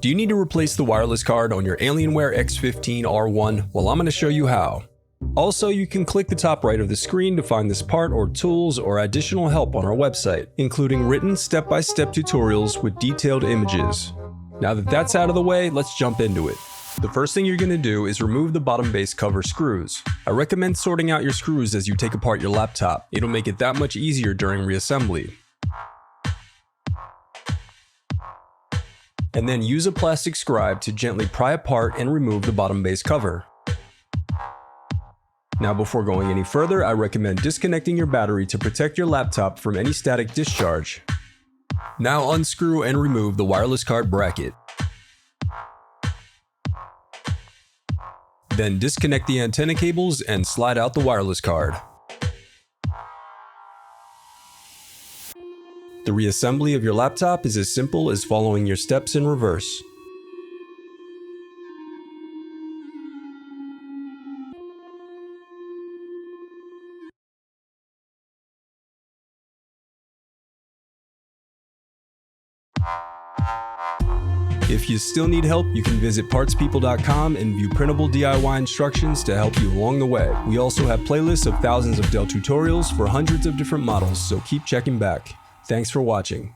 Do you need to replace the wireless card on your Alienware x15 R1? Well, I'm going to show you how. Also, you can click the top right of the screen to find this part or tools or additional help on our website, including written step-by-step tutorials with detailed images. Now that that's out of the way, let's jump into it. The first thing you're going to do is remove the bottom base cover screws. I recommend sorting out your screws as you take apart your laptop. It'll make it that much easier during reassembly. And then use a plastic scribe to gently pry apart and remove the bottom base cover. Now before going any further, I recommend disconnecting your battery to protect your laptop from any static discharge. Now unscrew and remove the wireless card bracket. Then disconnect the antenna cables and slide out the wireless card. The reassembly of your laptop is as simple as following your steps in reverse. If you still need help, you can visit partspeople.com and view printable DIY instructions to help you along the way. We also have playlists of thousands of Dell tutorials for hundreds of different models, so keep checking back. Thanks for watching.